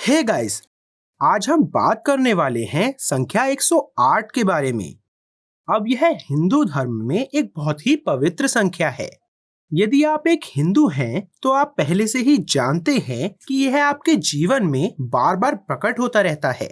Hey guys, आज हम बात करने वाले हैं संख्या 108 के बारे में। अब यह हिंदू धर्म में एक बहुत ही पवित्र संख्या है। यदि आप एक हिंदू हैं, तो आप पहले से ही जानते हैं कि यह आपके जीवन में बार बार प्रकट होता रहता है।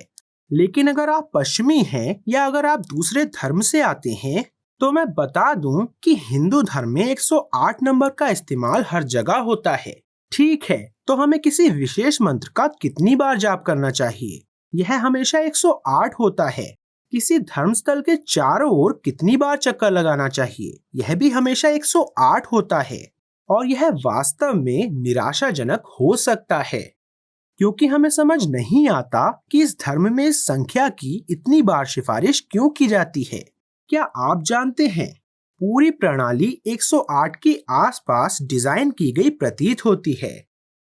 लेकिन अगर आप पश्चिमी हैं या अगर आप दूसरे धर्म से आते हैं, तो मैं बता दूं कि हिंदू धर्म में 108 नंबर का इस्तेमाल हर जगह होता है। ठीक है, तो हमें किसी विशेष मंत्र का कितनी बार जाप करना चाहिए? यह हमेशा 108 होता है। किसी धर्मस्थल के चारों ओर कितनी बार चक्कर लगाना चाहिए? यह भी हमेशा 108 होता है। और यह वास्तव में निराशाजनक हो सकता है, क्योंकि हमें समझ नहीं आता कि इस धर्म में इस संख्या की इतनी बार सिफारिश क्यों की जाती है। क्या आप जानते हैं, पूरी प्रणाली 108 के आसपास डिजाइन की गई प्रतीत होती है।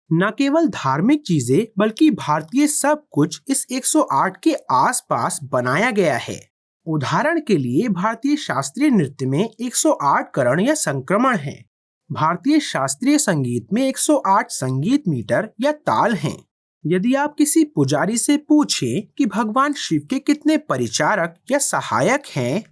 न केवल धार्मिक चीजें बल्कि भारतीय सब कुछ इस 108 के आसपास बनाया गया है। उदाहरण के लिए भारतीय शास्त्रीय नृत्य में 108 करण या संक्रमण हैं। भारतीय शास्त्रीय संगीत में 108 संगीत मीटर या ताल हैं। यदि आप किसी पुजारी से पूछें कि भगवान शिव के कितने परिचारक या सहायक हैं,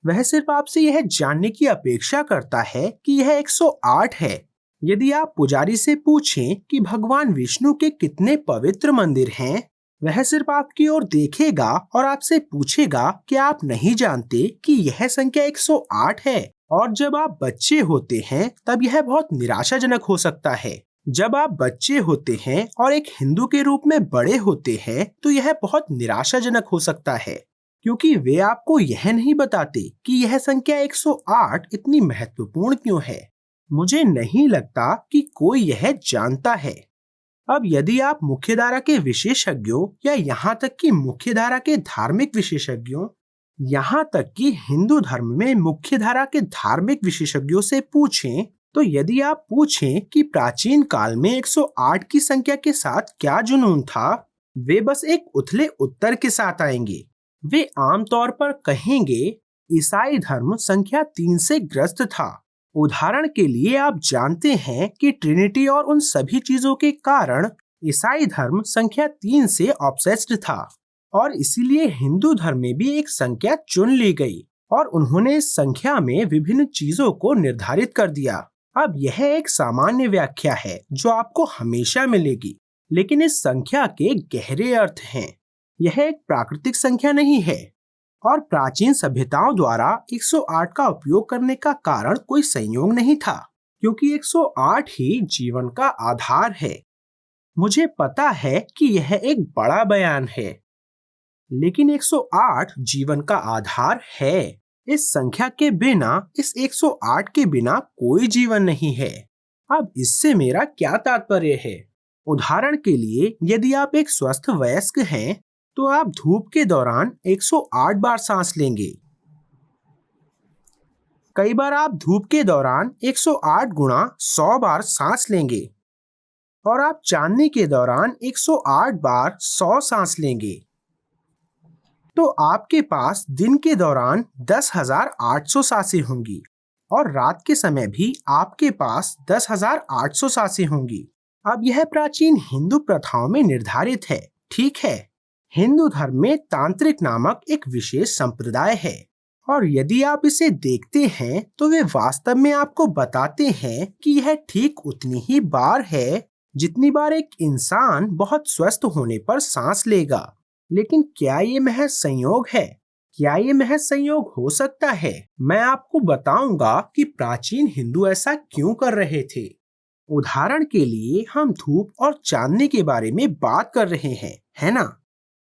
वह सिर्फ आपसे यह जानने की अपेक्षा करता है कि यह 108 है। यदि आप पुजारी से पूछें कि भगवान विष्णु के कितने पवित्र मंदिर हैं, वह सिर्फ आपकी ओर देखेगा और आपसे पूछेगा कि आप नहीं जानते कि यह संख्या 108 है। और जब आप बच्चे होते हैं, तब यह बहुत निराशाजनक हो सकता है। जब आप बच्चे होते हैं और एक हिंदू के रूप में बड़े होते हैं, तो यह बहुत निराशाजनक हो सकता है, क्योंकि वे आपको यह नहीं बताते कि यह संख्या 108 इतनी महत्वपूर्ण क्यों है। मुझे नहीं लगता कि कोई यह जानता है। अब यदि आप मुख्यधारा के विशेषज्ञों या यहाँ तक कि मुख्यधारा के धार्मिक विशेषज्ञों, यहाँ तक कि हिंदू धर्म में मुख्यधारा के धार्मिक विशेषज्ञों से पूछें, तो यदि आप पूछें कि प्राचीन काल में 108 की संख्या के साथ क्या जुनून था, वे बस एक उथले उत्तर के साथ आएंगे। वे आमतौर पर कहेंगे, ईसाई धर्म संख्या 3 से ग्रस्त था। उदाहरण के लिए आप जानते हैं कि ट्रिनिटी और उन सभी चीजों के कारण ईसाई धर्म संख्या 3 से ऑब्सेस्ड था, और इसीलिए हिंदू धर्म में भी एक संख्या चुन ली गई और उन्होंने इस संख्या में विभिन्न चीजों को निर्धारित कर दिया। अब यह एक सामान्य व्याख्या है जो आपको हमेशा मिलेगी, लेकिन इस संख्या के गहरे अर्थ हैं। यह एक प्राकृतिक संख्या नहीं है, और प्राचीन सभ्यताओं द्वारा 108 का उपयोग करने का कारण कोई संयोग नहीं था, क्योंकि 108 ही जीवन का आधार है। मुझे पता है कि यह एक बड़ा बयान है, लेकिन 108 जीवन का आधार है। इस संख्या के बिना, इस 108 के बिना कोई जीवन नहीं है। अब इससे मेरा क्या तात्पर्य है? उदाहरण के लिए, यदि आप एक स्वस्थ वयस्क हैं, तो आप धूप के दौरान 108 बार सांस लेंगे। कई बार आप धूप के दौरान 108 गुणा 100 बार सांस लेंगे, और आप चांदनी के दौरान 108 बार 100 सांस लेंगे। तो आपके पास दिन के दौरान 10,800 सांसें होंगी, और रात के समय भी आपके पास 10,800 सांसें होंगी। अब यह प्राचीन हिंदू प्रथाओं में निर्धारित है, ठीक है। हिंदू धर्म में तांत्रिक नामक एक विशेष संप्रदाय है, और यदि आप इसे देखते हैं तो वे वास्तव में आपको बताते हैं कि यह ठीक उतनी ही बार है जितनी बार एक इंसान बहुत स्वस्थ होने पर सांस लेगा। लेकिन क्या ये महज संयोग है? क्या ये महज संयोग हो सकता है? मैं आपको बताऊंगा कि प्राचीन हिंदू ऐसा क्यों कर रहे थे। उदाहरण के लिए, हम धूप और चांदनी के बारे में बात कर रहे हैं, है ना?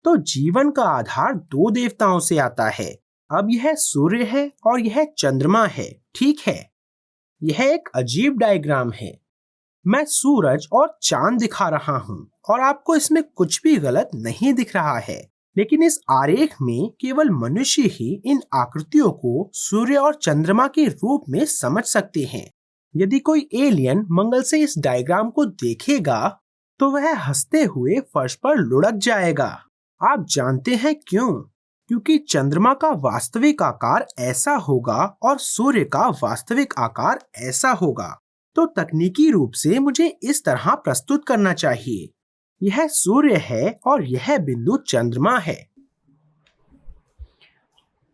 तो जीवन का आधार दो देवताओं से आता है। अब यह सूर्य है और यह चंद्रमा है, ठीक है। यह एक अजीब डायग्राम है। मैं सूरज और चांद दिखा रहा हूँ और आपको इसमें कुछ भी गलत नहीं दिख रहा है, लेकिन इस आरेख में केवल मनुष्य ही इन आकृतियों को सूर्य और चंद्रमा के रूप में समझ सकते हैं। यदि कोई एलियन मंगल से इस डायग्राम को देखेगा तो वह हंसते हुए फर्श पर लुढ़क जाएगा। आप जानते हैं क्यों? क्योंकि चंद्रमा का वास्तविक आकार ऐसा होगा और सूर्य का वास्तविक आकार ऐसा होगा। तो तकनीकी रूप से मुझे इस तरह प्रस्तुत करना चाहिए। यह सूर्य है और यह बिंदु चंद्रमा है।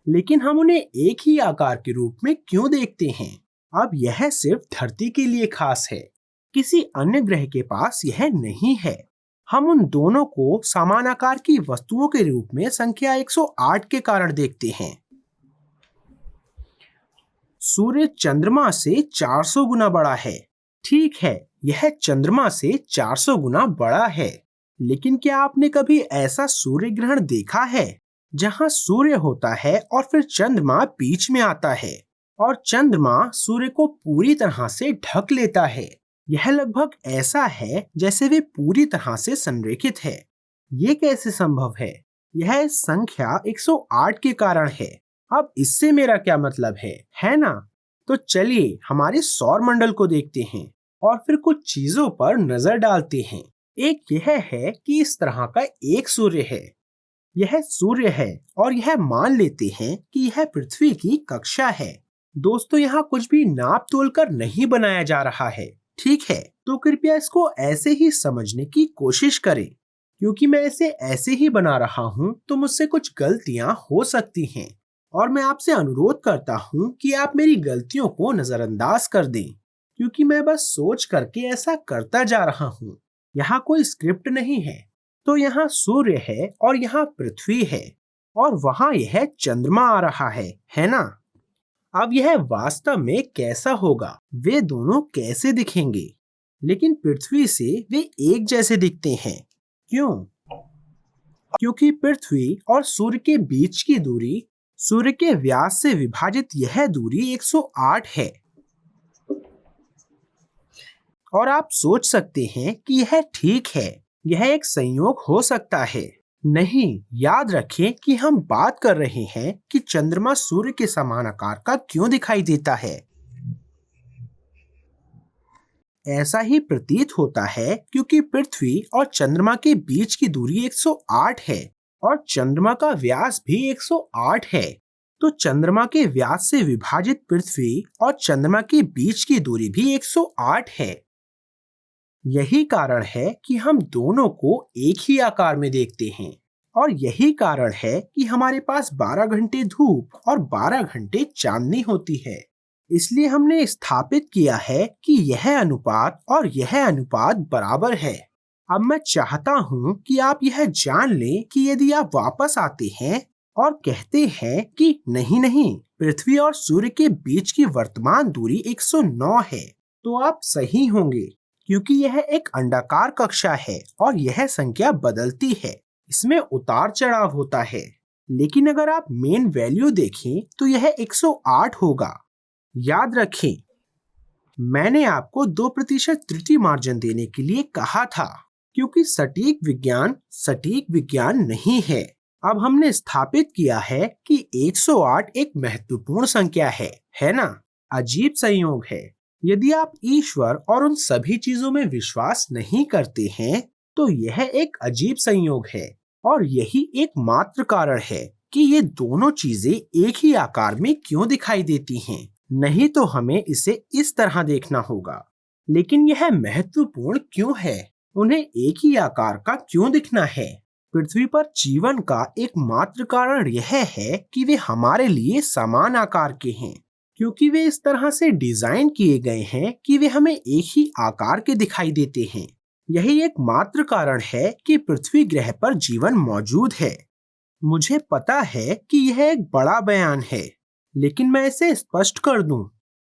लेकिन हम उन्हें एक ही आकार के रूप में क्यों देखते हैं? अब यह सिर्फ धरती के लिए खास है, किसी अन्य ग्रह के पास यह नहीं है। हम उन दोनों को समान आकार की वस्तुओं के रूप में संख्या 108 के कारण देखते हैं। सूर्य चंद्रमा से 400 गुना बड़ा है। ठीक है, यह चंद्रमा से 400 गुना बड़ा है। लेकिन क्या आपने कभी ऐसा सूर्य ग्रहण देखा है जहां सूर्य होता है और फिर चंद्रमा बीच में आता है और चंद्रमा सूर्य को पूरी तरह से ढक लेता है? यह लगभग ऐसा है जैसे वे पूरी तरह से संरेखित है। ये कैसे संभव है? यह संख्या 108 के कारण है। अब इससे मेरा क्या मतलब है ना? तो चलिए हमारे सौर मंडल को देखते हैं और फिर कुछ चीजों पर नजर डालते हैं। एक यह है कि इस तरह का एक सूर्य है। यह सूर्य है और यह मान लेते हैं कि यह पृथ्वी की कक्षा है। दोस्तों, यहाँ कुछ भी नाप तोल कर नहीं बनाया जा रहा है, ठीक है? तो कृपया इसको ऐसे ही समझने की कोशिश करें। क्योंकि मैं इसे ऐसे ही बना रहा हूँ तो मुझसे कुछ गलतियाँ हो सकती हैं और मैं आपसे अनुरोध करता हूँ कि आप मेरी गलतियों को नजरअंदाज कर दें, क्योंकि मैं बस सोच करके ऐसा करता जा रहा हूँ। यहाँ कोई स्क्रिप्ट नहीं है। तो यहाँ सूर्य है और यहाँ पृथ्वी है और वहाँ यह चंद्रमा आ रहा है ना? अब यह वास्तव में कैसा होगा? वे दोनों कैसे दिखेंगे? लेकिन पृथ्वी से वे एक जैसे दिखते हैं। क्यों? क्योंकि पृथ्वी और सूर्य के बीच की दूरी सूर्य के व्यास से विभाजित यह दूरी 108 है। और आप सोच सकते हैं कि यह ठीक है, यह एक संयोग हो सकता है। नहीं, याद रखें कि हम बात कर रहे हैं कि चंद्रमा सूर्य के समान आकार का क्यों दिखाई देता है। ऐसा ही प्रतीत होता है क्योंकि पृथ्वी और चंद्रमा के बीच की दूरी 108 है और चंद्रमा का व्यास भी 108 है। तो चंद्रमा के व्यास से विभाजित पृथ्वी और चंद्रमा के बीच की दूरी भी 108 है। यही कारण है कि हम दोनों को एक ही आकार में देखते हैं और यही कारण है कि हमारे पास 12 घंटे धूप और 12 घंटे चांदनी होती है। इसलिए हमने स्थापित किया है कि यह अनुपात और यह अनुपात बराबर है। अब मैं चाहता हूँ कि आप यह जान लें कि यदि आप वापस आते हैं और कहते हैं कि नहीं, पृथ्वी और सूर्य के बीच की वर्तमान दूरी 109 है, तो आप सही होंगे, क्योंकि यह एक अंडाकार कक्षा है और यह संख्या बदलती है। इसमें उतार चढ़ाव होता है। लेकिन अगर आप मेन वैल्यू देखें तो यह 108 होगा। याद रखें, मैंने आपको 2% त्रुटि मार्जिन देने के लिए कहा था, क्योंकि सटीक विज्ञान नहीं है। अब हमने स्थापित किया है कि 108 एक महत्वपूर्ण संख्या है ना? अजीब संयोग है। यदि आप ईश्वर और उन सभी चीजों में विश्वास नहीं करते हैं तो यह एक अजीब संयोग है और यही एकमात्र कारण है कि ये दोनों चीजें एक ही आकार में क्यों दिखाई देती हैं। नहीं तो हमें इसे इस तरह देखना होगा। लेकिन यह महत्वपूर्ण क्यों है? उन्हें एक ही आकार का क्यों दिखना है? पृथ्वी पर जीवन का एकमात्र कारण यह है कि वे हमारे लिए समान आकार के हैं, क्योंकि वे इस तरह से डिजाइन किए गए हैं कि वे हमें एक ही आकार के दिखाई देते हैं। यही एकमात्र कारण है कि पृथ्वी ग्रह पर जीवन मौजूद है। मुझे पता है कि यह एक बड़ा बयान है, लेकिन मैं इसे स्पष्ट कर दूं।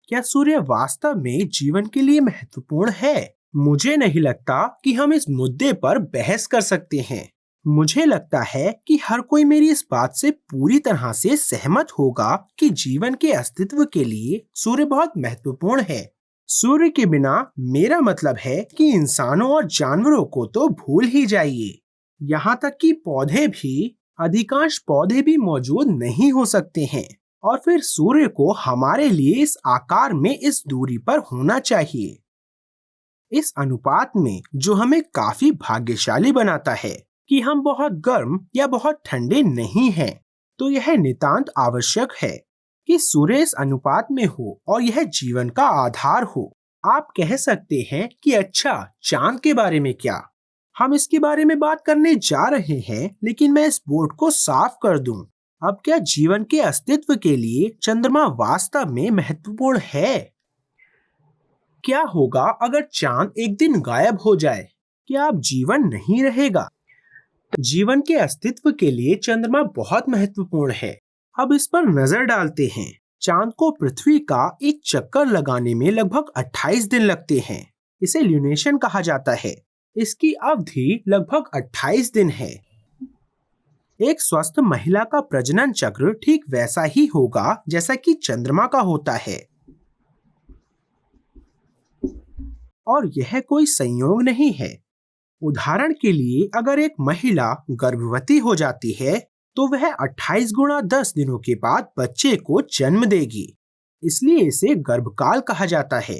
क्या सूर्य वास्तव में जीवन के लिए महत्वपूर्ण है? मुझे नहीं लगता कि हम इस मुद्दे पर बहस कर सकते हैं। मुझे लगता है कि हर कोई मेरी इस बात से पूरी तरह से सहमत होगा कि जीवन के अस्तित्व के लिए सूर्य बहुत महत्वपूर्ण है। सूर्य के बिना मेरा मतलब है कि इंसानों और जानवरों को तो भूल ही जाइए। यहाँ तक कि अधिकांश पौधे भी मौजूद नहीं हो सकते हैं। और फिर सूर्य को हमारे लिए इस आकार में इस दूरी पर होना चाहिए, इस अनुपात में, जो हमें काफी भाग्यशाली बनाता है कि हम बहुत गर्म या बहुत ठंडे नहीं हैं। तो यह नितांत आवश्यक है कि सूर्य इस अनुपात में हो और यह जीवन का आधार हो। आप कह सकते हैं कि अच्छा, चांद के बारे में क्या? हम इसके बारे में बात करने जा रहे हैं, लेकिन मैं इस बोर्ड को साफ कर दूं। अब क्या जीवन के अस्तित्व के लिए चंद्रमा वास्तव में महत्वपूर्ण है? क्या होगा अगर चांद एक दिन गायब हो जाए? क्या अब जीवन नहीं रहेगा? जीवन के अस्तित्व के लिए चंद्रमा बहुत महत्वपूर्ण है। अब इस पर नजर डालते हैं। चांद को पृथ्वी का एक चक्कर लगाने में लगभग 28 दिन लगते हैं। इसे ल्यूनेशन कहा जाता है। इसकी अवधि लगभग 28 दिन है। एक स्वस्थ महिला का प्रजनन चक्र ठीक वैसा ही होगा जैसा कि चंद्रमा का होता है। और यह कोई संयोग नहीं है। उदाहरण के लिए अगर एक महिला गर्भवती हो जाती है तो वह 28 गुणा 10 दिनों के बाद बच्चे को जन्म देगी। इसलिए इसे गर्भकाल कहा जाता है।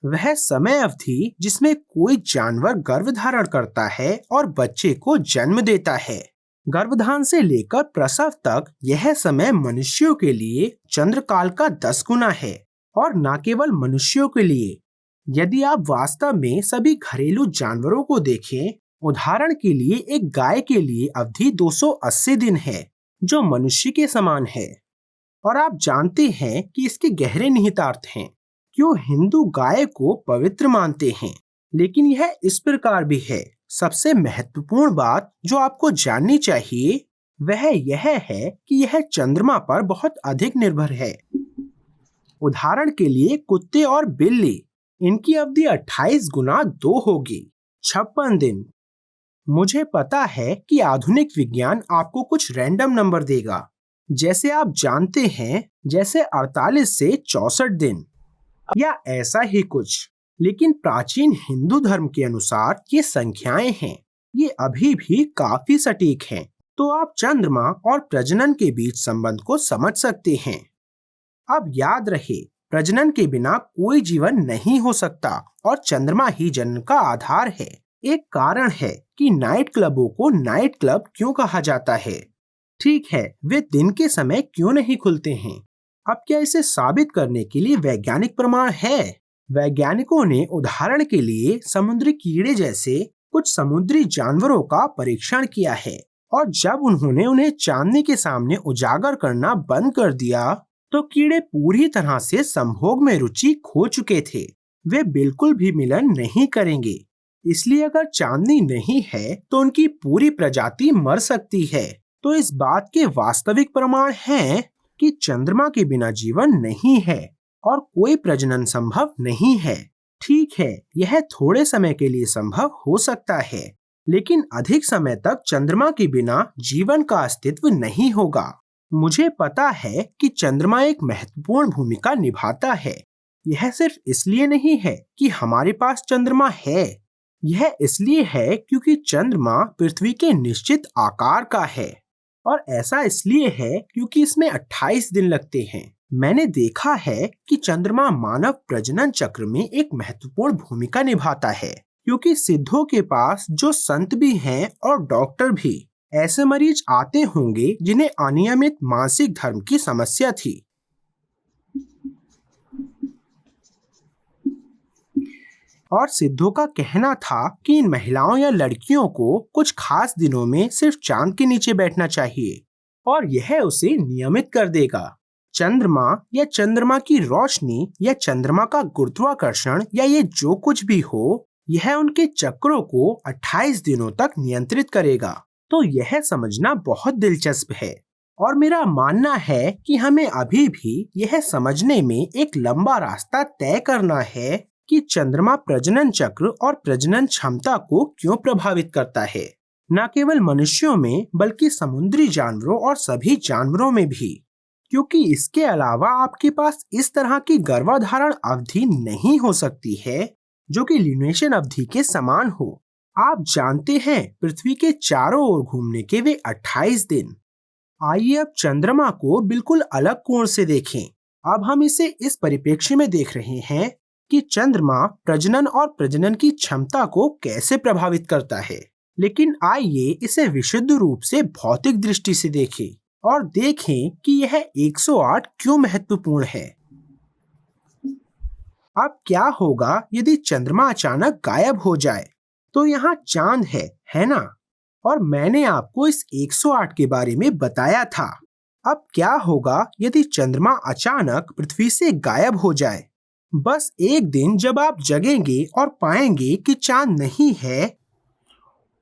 वह समय अवधि जिसमें कोई जानवर गर्भधारण करता है और बच्चे को जन्म देता है। गर्भधान से लेकर प्रसव तक यह समय मनुष्यों के लिए चंद्रकाल का 10 गुना है। और न केवल मनुष्यों के लिए। यदि आप वास्तव में सभी घरेलू जानवरों को देखें, उदाहरण के लिए एक गाय के लिए अवधि 280 दिन है, जो मनुष्य के समान है। और आप जानते हैं कि इसके गहरे निहितार्थ हैं। क्यों हिंदू गाय को पवित्र मानते हैं, लेकिन यह इस प्रकार भी है। सबसे महत्वपूर्ण बात जो आपको जाननी चाहिए वह यह है कि यह चंद्रमा पर बहुत अधिक निर्भर है। उदाहरण के लिए कुत्ते और बिल्ली, इनकी अवधि 28 गुना 2 होगी, 56 दिन। मुझे पता है कि आधुनिक विज्ञान आपको कुछ रैंडम नंबर देगा, जैसे आप जानते हैं, जैसे 48 से 64 दिन या ऐसा ही कुछ। लेकिन प्राचीन हिंदू धर्म के अनुसार ये संख्याएं हैं। ये अभी भी काफी सटीक हैं। तो आप चंद्रमा और प्रजनन के बीच संबंध को समझ सकते हैं। अब याद रहे, प्रजनन के बिना कोई जीवन नहीं हो सकता और चंद्रमा ही जन्म का आधार है। एक कारण है कि नाइट क्लबों को नाइट क्लब क्यों कहा जाता है। ठीक है, वे दिन के समय क्यों नहीं खुलते हैं? अब क्या इसे साबित करने के लिए वैज्ञानिक प्रमाण है? वैज्ञानिकों ने उदाहरण के लिए समुद्री कीड़े जैसे कुछ समुद्री जानवरों का परीक्षण किया है, और जब उन्होंने उन्हें चांदनी के सामने उजागर करना बंद कर दिया तो कीड़े पूरी तरह से संभोग में रुचि खो चुके थे। वे बिल्कुल भी मिलन नहीं करेंगे। इसलिए अगर चांदनी नहीं है तो उनकी पूरी प्रजाति मर सकती है। तो इस बात के वास्तविक प्रमाण हैं कि चंद्रमा के बिना जीवन नहीं है और कोई प्रजनन संभव नहीं है। ठीक है, यह थोड़े समय के लिए संभव हो सकता है, लेकिन अधिक समय तक चंद्रमा के बिना जीवन का अस्तित्व नहीं होगा। मुझे पता है कि चंद्रमा एक महत्वपूर्ण भूमिका निभाता है। यह सिर्फ इसलिए नहीं है कि हमारे पास चंद्रमा है। यह इसलिए है क्योंकि चंद्रमा पृथ्वी के निश्चित आकार का है, और ऐसा इसलिए है क्योंकि इसमें 28 दिन लगते हैं। मैंने देखा है कि चंद्रमा मानव प्रजनन चक्र में एक महत्वपूर्ण भूमिका निभाता है, क्योंकि सिद्धों के पास जो संत भी हैं और डॉक्टर भी, ऐसे मरीज आते होंगे जिन्हें अनियमित मासिक धर्म की समस्या थी। और सिद्धों का कहना था कि इन महिलाओं या लड़कियों को कुछ खास दिनों में सिर्फ चांद के नीचे बैठना चाहिए और यह उसे नियमित कर देगा। चंद्रमा या चंद्रमा की रोशनी या चंद्रमा का गुरुत्वाकर्षण या ये जो कुछ भी हो, यह उनके चक्रों को 28 दिनों तक नियंत्रित करेगा। तो यह समझना बहुत दिलचस्प है, और मेरा मानना है कि हमें अभी भी यह समझने में एक लंबा रास्ता तय करना है कि चंद्रमा प्रजनन चक्र और प्रजनन क्षमता को क्यों प्रभावित करता है, न केवल मनुष्यों में बल्कि समुद्री जानवरों और सभी जानवरों में भी। क्योंकि इसके अलावा आपके पास इस तरह की गर्भाधारण अवधि नहीं हो सकती है जो कि ल्यूनेशन अवधि के समान हो। आप जानते हैं, पृथ्वी के चारों ओर घूमने के वे 28 दिन। आइए अब चंद्रमा को बिल्कुल अलग कोण से देखें। अब हम इसे इस परिप्रेक्ष्य में देख रहे हैं कि चंद्रमा प्रजनन और प्रजनन की क्षमता को कैसे प्रभावित करता है। लेकिन आइए इसे विशुद्ध रूप से भौतिक दृष्टि से देखें और देखें कि यह 108 क्यों महत्वपूर्ण है। अब क्या होगा यदि चंद्रमा अचानक गायब हो जाए? तो यहाँ चांद है ना? और मैंने आपको इस 108 के बारे में बताया था। अब क्या होगा यदि चंद्रमा अचानक पृथ्वी से गायब हो जाए? बस एक दिन जब आप जगेंगे और पाएंगे कि चांद नहीं है,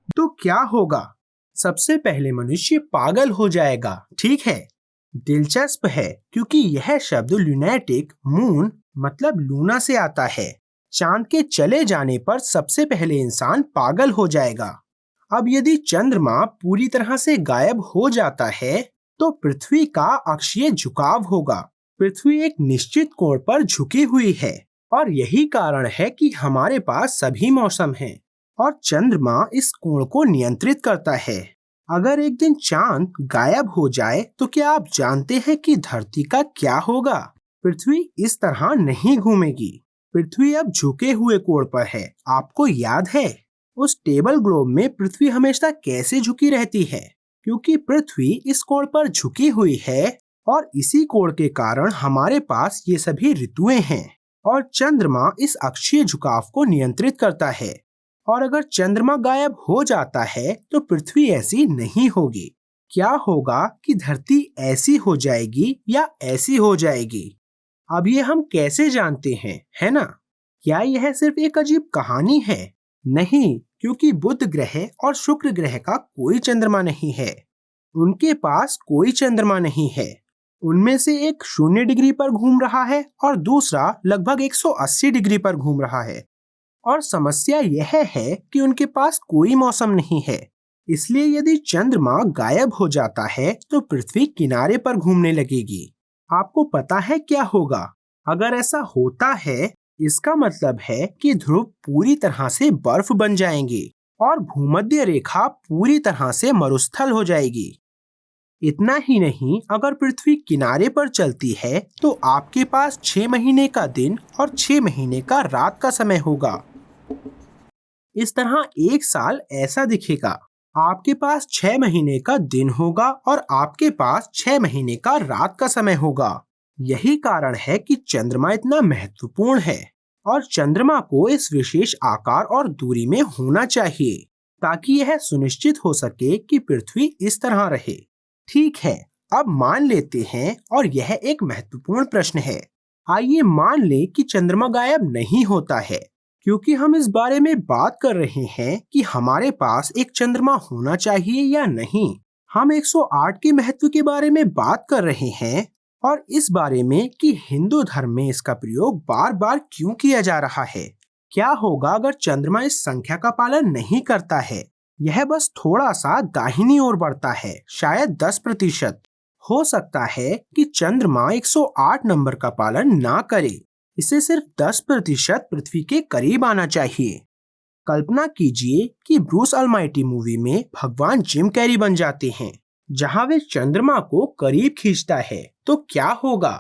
तो क्या होगा? सबसे पहले मनुष्य पागल हो जाएगा, ठीक है? दिलचस्प है क्योंकि यह शब्द लूनेटिक मून मतलब लूना से आता है। चांद के चले जाने पर सबसे पहले इंसान पागल हो जाएगा। अब यदि चंद्रमा पूरी तरह से गायब हो जाता है, तो पृथ्वी का अक्षीय झुकाव होगा। पृथ्वी एक निश्चित कोण पर झुकी हुई है और यही कारण है कि हमारे पास सभी मौसम हैं और चंद्रमा इस कोण को नियंत्रित करता है। अगर एक दिन चांद गायब हो जाए तो क्या आप जानते हैं कि धरती का क्या होगा? पृथ्वी इस तरह नहीं घूमेगी। पृथ्वी अब झुके हुए कोण पर है। आपको याद है उस टेबल ग्लोब में पृथ्वी हमेशा कैसे झुकी रहती है? क्योंकि पृथ्वी इस कोण पर झुकी हुई है और इसी कोण के कारण हमारे पास ये सभी ऋतुएं हैं और चंद्रमा इस अक्षीय झुकाव को नियंत्रित करता है। और अगर चंद्रमा गायब हो जाता है तो पृथ्वी ऐसी नहीं होगी। क्या होगा कि धरती ऐसी हो जाएगी या ऐसी हो जाएगी? अब ये हम कैसे जानते हैं, है ना? क्या यह सिर्फ एक अजीब कहानी है? नहीं, क्योंकि बुध ग्रह और शुक्र ग्रह का कोई चंद्रमा नहीं है। उनके पास कोई चंद्रमा नहीं है। उनमें से एक 0 डिग्री पर घूम रहा है और दूसरा लगभग 180 डिग्री पर घूम रहा है। और समस्या यह है कि उनके पास कोई मौसम नहीं है। इसलिए यदि चंद्रमा गायब हो जाता है तो पृथ्वी किनारे पर घूमने लगेगी। आपको पता है क्या होगा? अगर ऐसा होता है, इसका मतलब है कि ध्रुव पूरी तरह से बर्फ बन जाएंगे और भूमध्य रेखा पूरी तरह से मरुस्थल हो जाएगी। इतना ही नहीं, अगर पृथ्वी किनारे पर चलती है तो आपके पास 6 महीने का दिन और 6 महीने का रात का समय होगा। इस तरह एक साल ऐसा दिखेगा। आपके पास 6 महीने का दिन होगा और आपके पास 6 महीने का रात का समय होगा। यही कारण है कि चंद्रमा इतना महत्वपूर्ण है और चंद्रमा को इस विशेष आकार और दूरी में होना चाहिए ताकि यह सुनिश्चित हो सके कि पृथ्वी इस तरह रहे। ठीक है, अब मान लेते हैं और यह एक महत्वपूर्ण प्रश्न है। आइए मान लें कि चंद्रमा गायब नहीं होता है। क्योंकि हम इस बारे में बात कर रहे हैं कि हमारे पास एक चंद्रमा होना चाहिए या नहीं। हम 108 के महत्व के बारे में बात कर रहे हैं और इस बारे में कि हिंदू धर्म में इसका प्रयोग बार बार क्यों किया जा रहा है। क्या होगा अगर चंद्रमा इस संख्या का पालन नहीं करता है? यह बस थोड़ा सा दाहिनी ओर बढ़ता है, शायद 10%। हो सकता है कि चंद्रमा 108 नंबर का पालन ना करे। इसे सिर्फ 10% पृथ्वी के करीब आना चाहिए। कल्पना कीजिए कि ब्रूस अलमाइटी मूवी में भगवान जिम कैरी बन जाते हैं, जहां वे चंद्रमा को करीब खींचता है, तो क्या होगा?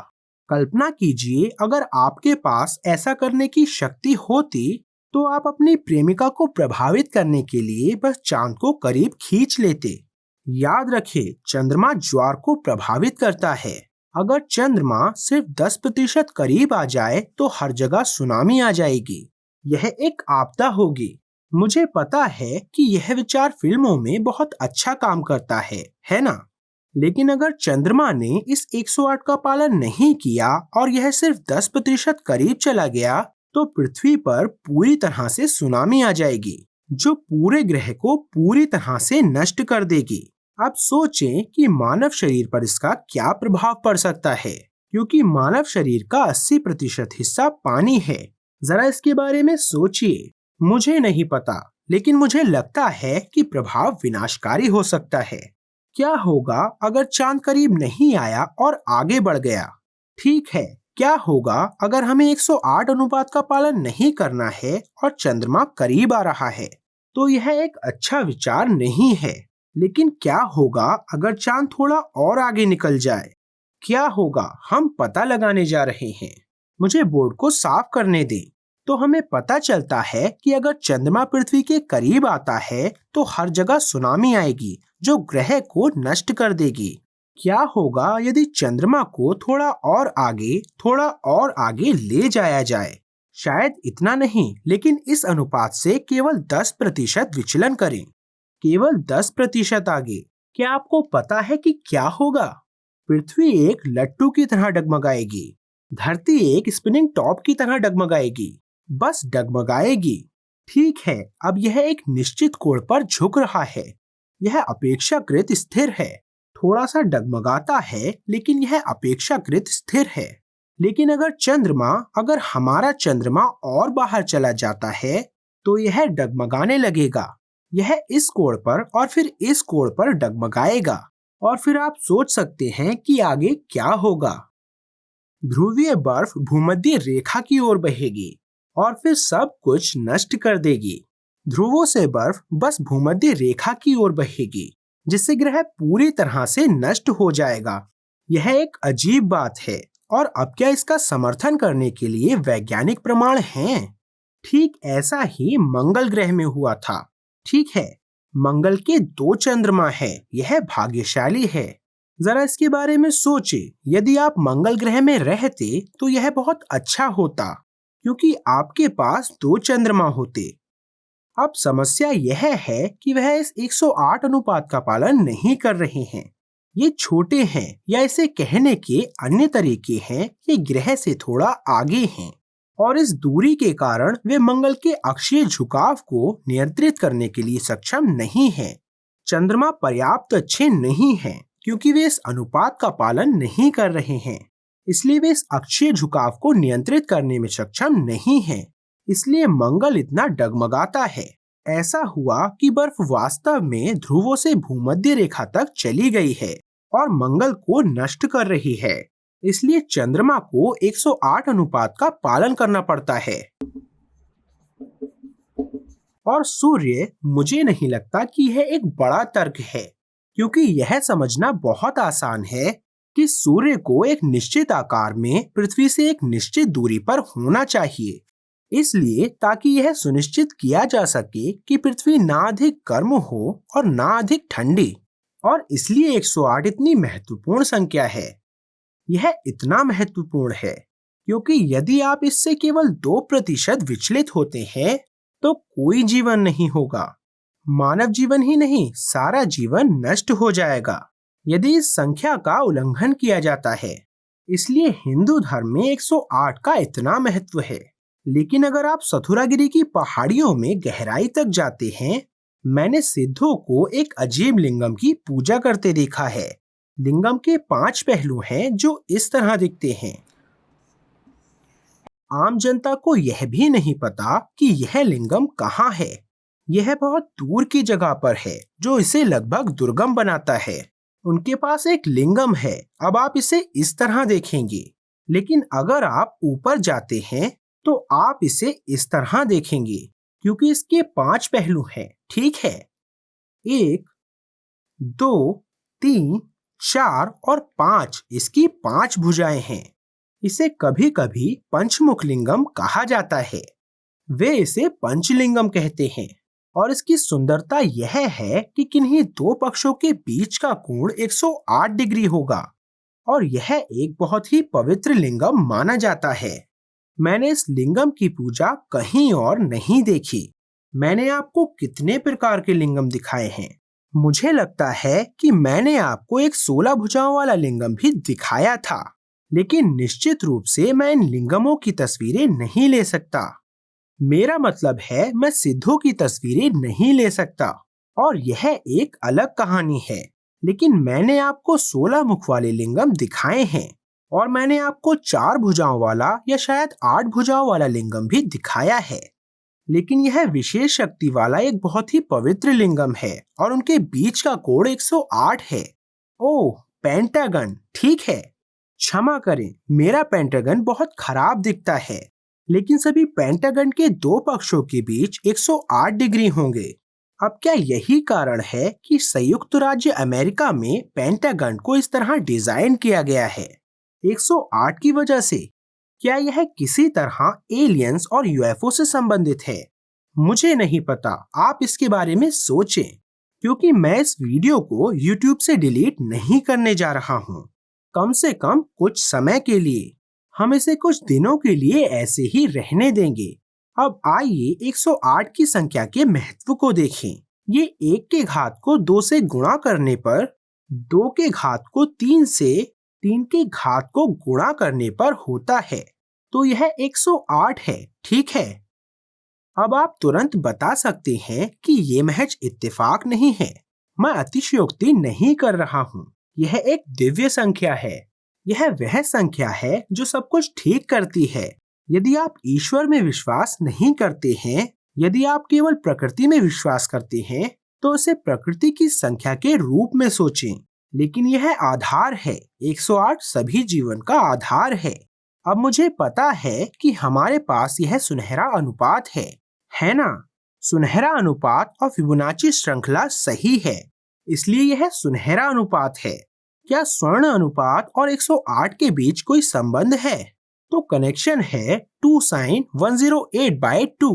कल्पना कीजिए अगर आपके पास ऐसा करने की शक्ति होती, तो आप अपनी प्रेमिका को प्रभावित करने के लिए बस चांद को करीब खींच लेते। याद रखें, चंद्रमा ज्वार को प्रभावित करता है। अगर चंद्रमा सिर्फ 10% करीब आ जाए तो हर जगह सुनामी आ जाएगी। यह एक आपदा होगी। मुझे पता है कि यह विचार फिल्मों में बहुत अच्छा काम करता है ना? लेकिन अगर चंद्रमा ने इस 108 का पालन नहीं किया और यह सिर्फ 10% करीब चला गया, तो पृथ्वी पर पूरी तरह से सुनामी आ जाएगी, जो पूरे ग्रह को पूरी तरह से नष्ट कर देगी। अब सोचें कि मानव शरीर पर इसका क्या प्रभाव पड़ सकता है, क्योंकि मानव शरीर का 80% हिस्सा पानी है। जरा इसके बारे में सोचिए। मुझे नहीं पता, लेकिन मुझे लगता है कि प्रभाव विनाशकारी हो सकता है। क्या होगा अगर चांद करीब नहीं आया और आगे बढ़ गया? ठीक है, क्या होगा अगर हमें 108 अनुपात का पालन नहीं करना है और चंद्रमा करीब आ रहा है? तो यह एक अच्छा विचार नहीं है। लेकिन क्या होगा अगर चांद थोड़ा और आगे निकल जाए? क्या होगा? हम पता लगाने जा रहे हैं। मुझे बोर्ड को साफ करने दें। तो हमें पता चलता है कि अगर चंद्रमा पृथ्वी के करीब आता है तो हर जगह सुनामी आएगी, जो ग्रह को नष्ट कर देगी। क्या होगा यदि चंद्रमा को थोड़ा और आगे ले जाया जाए? शायद इतना नहीं, लेकिन इस अनुपात से केवल 10% विचलन करें। केवल 10% आगे। क्या आपको पता है कि क्या होगा? पृथ्वी एक लट्टू की तरह डगमगाएगी, धरती एक स्पिनिंग टॉप की तरह डगमगाएगी, बस डगमगाएगी। ठीक है, अब यह एक निश्चित कोण पर झुक रहा है। यह अपेक्षाकृत स्थिर है, थोड़ा सा डगमगाता है लेकिन यह अपेक्षाकृत स्थिर है। लेकिन अगर हमारा चंद्रमा और बाहर चला जाता है तो यह डगमगाने लगेगा। यह इस कोण पर और फिर इस कोण पर डगमगाएगा और फिर आप सोच सकते हैं कि आगे क्या होगा। ध्रुवीय बर्फ भूमध्य रेखा की ओर बहेगी और फिर सब कुछ नष्ट कर देगी। ध्रुवों से बर्फ बस भूमध्य रेखा की ओर बहेगी, जिससे ग्रह पूरी तरह से नष्ट हो जाएगा। यह एक अजीब बात है, और अब क्या इसका समर्थन करने के लिए वैज्ञानिक प्रमाण हैं? ठीक ऐसा ही मंगल ग्रह में हुआ था। ठीक है, मंगल के 2 चंद्रमा है, यह भाग्यशाली है। जरा इसके बारे में सोचे, यदि आप मंगल ग्रह में रहते तो यह बहुत अच्छा होता, क्योंकि आपके पास 2 चंद्रमा होते। अब समस्या यह है कि वह इस 108 अनुपात का पालन नहीं कर रहे हैं। ये छोटे हैं, या इसे कहने के अन्य तरीके हैं, ये ग्रह से थोड़ा आगे हैं, और इस दूरी के कारण वे मंगल के अक्षीय झुकाव को नियंत्रित करने के लिए सक्षम नहीं हैं। चंद्रमा पर्याप्त अच्छे नहीं हैं, क्योंकि वे इस अनुपात का पालन नहीं कर रहे हैं। इसलिए वे इस अक्षीय झुकाव को नियंत्रित करने में सक्षम नहीं हैं। इसलिए मंगल इतना डगमगाता है। ऐसा हुआ कि बर्फ वास्तव में ध्रुवों से भूमध्य रेखा तक चली गई है और मंगल को नष्ट कर रही है। इसलिए चंद्रमा को 108 अनुपात का पालन करना पड़ता है। और सूर्य, मुझे नहीं लगता कि यह एक बड़ा तर्क है, क्योंकि यह समझना बहुत आसान है कि सूर्य को एक निश्चित आकार में पृथ्वी से एक निश्चित दूरी पर होना चाहिए, इसलिए ताकि यह सुनिश्चित किया जा सके कि पृथ्वी ना अधिक गर्म हो और ना अधिक ठंडी। और इसलिए 108 इतनी महत्वपूर्ण संख्या है। यह इतना महत्वपूर्ण है क्योंकि यदि आप इससे केवल 2% विचलित होते हैं तो कोई जीवन नहीं होगा। मानव जीवन ही नहीं, सारा जीवन नष्ट हो जाएगा यदि इस संख्या का उल्लंघन किया जाता है। इसलिए हिंदू धर्म में 108 का इतना महत्व है। लेकिन अगर आप सथुरागिरी की पहाड़ियों में गहराई तक जाते हैं, मैंने सिद्धों को एक अजीब लिंगम की पूजा करते देखा है। लिंगम के 5 पहलू हैं जो इस तरह दिखते हैं। आम जनता को यह भी नहीं पता कि यह लिंगम कहाँ है। यह बहुत दूर की जगह पर है जो इसे लगभग दुर्गम बनाता है। उनके पास एक लिंगम है, अब आप इसे इस तरह देखेंगे, लेकिन अगर आप ऊपर जाते हैं तो आप इसे इस तरह देखेंगे, क्योंकि इसके 5 पहलू हैं। ठीक है, 1, 2, 3, 4 और 5 इसकी 5 भुजाएं हैं। इसे कभी कभी पंचमुख लिंगम कहा जाता है। वे इसे पंचलिंगम कहते हैं। और इसकी सुंदरता यह है कि किन्हीं 2 पक्षों के बीच का कोण 108 डिग्री होगा और यह एक बहुत ही पवित्र लिंगम माना जाता है। मैंने इस लिंगम की पूजा कहीं और नहीं देखी। मैंने आपको कितने प्रकार के लिंगम दिखाए हैं? मुझे लगता है कि मैंने आपको एक 16 भुजाओं वाला लिंगम भी दिखाया था, लेकिन निश्चित रूप से मैं इन लिंगमों की तस्वीरें नहीं ले सकता। मेरा मतलब है, मैं सिद्धों की तस्वीरें नहीं ले सकता, और यह एक अलग कहानी है। लेकिन मैंने आपको 16 मुख वाले लिंगम दिखाए हैं, और मैंने आपको 4 भुजाओं वाला या शायद 8 भुजाओं वाला लिंगम भी दिखाया है। लेकिन यह विशेष शक्ति वाला एक बहुत ही पवित्र लिंगम है और उनके बीच का कोण 108 है। ओह, पेंटागन, ठीक है। क्षमा करें, मेरा पेंटागन बहुत खराब दिखता है, लेकिन सभी पेंटागन के 2 पक्षों के बीच 108 डिग्री होंगे। अब क्या यही कारण है कि संयुक्त राज्य अमेरिका में पेंटागन को इस तरह डिजाइन किया गया है? 108 की वजह से? क्या यह किसी तरह एलियंस और यूएफओ से संबंधित है? मुझे नहीं पता, आप इसके बारे में सोचें, क्योंकि मैं इस वीडियो को YouTube से डिलीट नहीं करने जा रहा हूँ, कम से कम कुछ समय के लिए। हम इसे कुछ दिनों के लिए ऐसे ही रहने देंगे। अब आइए 108 की संख्या के महत्व को देखें। ये 1 के घात को 2 से गुणा करने पर, 2 के घात को 3 से, 3 के घात को गुणा करने पर होता है। तो यह 108 है, ठीक है। अब आप तुरंत बता सकते हैं कि ये महज इत्तेफाक नहीं है। मैं अतिशयोक्ति नहीं कर रहा हूँ। यह एक दिव्य संख्या है। यह वह संख्या है जो सब कुछ ठीक करती है। यदि आप ईश्वर में विश्वास नहीं करते हैं, यदि आप केवल प्रकृति में विश्वास करते हैं, तो उसे प्रकृति की संख्या के रूप में सोचें। लेकिन यह आधार है। 108 सभी जीवन का आधार है। अब मुझे पता है कि हमारे पास यह सुनहरा अनुपात है ना? सुनहरा अनुपात और फिबोनाची श्रृंखला सही है, इसलिए यह सुनहरा अनुपात है। क्या स्वर्ण अनुपात और 108 के बीच कोई संबंध है? तो कनेक्शन है 2 sin 108/2,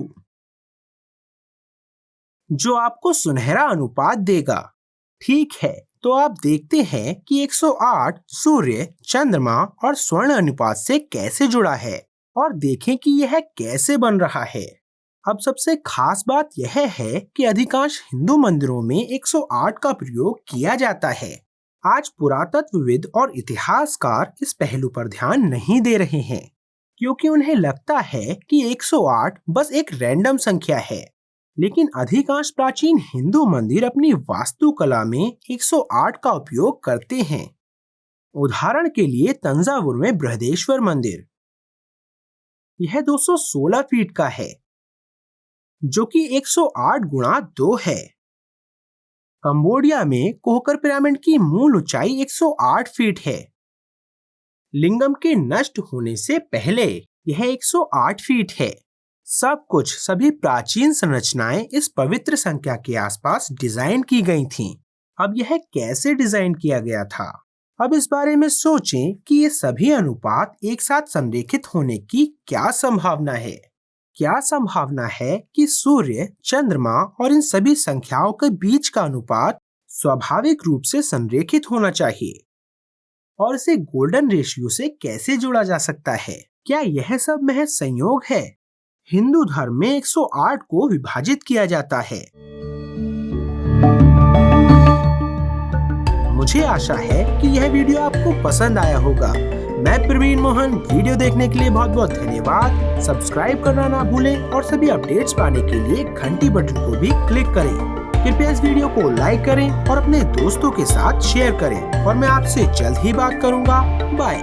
जो आपको सुनहरा अनुपात देगा। ठीक है, तो आप देखते हैं कि 108 सूर्य, चंद्रमा और स्वर्ण अनुपात से कैसे जुड़ा है, और देखें कि यह कैसे बन रहा है। अब सबसे खास बात यह है कि अधिकांश हिंदू मंदिरों में 108 का प्रयोग किया जाता है। आज पुरातत्वविद और इतिहासकार इस पहलू पर ध्यान नहीं दे रहे हैं, क्योंकि उन्हें लगता है कि 108 बस एक रैंडम संख्या है। लेकिन अधिकांश प्राचीन हिंदू मंदिर अपनी वास्तुकला में 108 का उपयोग करते हैं। उदाहरण के लिए तंजावुर में बृहदेश्वर मंदिर, यह 216 फीट का है, जो कि 108 गुणा 2 है। कंबोडिया में कोहकर पिरामिड की मूल ऊंचाई 108 फीट है। लिंगम के नष्ट होने से पहले यह 108 फीट है। सब कुछ, सभी प्राचीन संरचनाएं इस पवित्र संख्या के आसपास डिजाइन की गई थीं। अब यह कैसे डिजाइन किया गया था? अब इस बारे में सोचें कि ये सभी अनुपात एक साथ संरेखित होने की क्या संभावना है? क्या संभावना है कि सूर्य, चंद्रमा और इन सभी संख्याओं के बीच का अनुपात स्वाभाविक रूप से संरेखित होना चाहिए? और इसे गोल्डन रेशियो से कैसे जोड़ा जा सकता है? क्या यह सब महज संयोग है? हिंदू धर्म में 108 को विभाजित किया जाता है। मुझे आशा है कि यह वीडियो आपको पसंद आया होगा। मैं प्रवीण मोहन, वीडियो देखने के लिए बहुत बहुत धन्यवाद। सब्सक्राइब करना ना भूलें और सभी अपडेट्स पाने के लिए घंटी बटन को भी क्लिक करें। कृपया इस वीडियो को लाइक करें और अपने दोस्तों के साथ शेयर करें, और मैं आपसे जल्द ही बात करूंगा। बाय।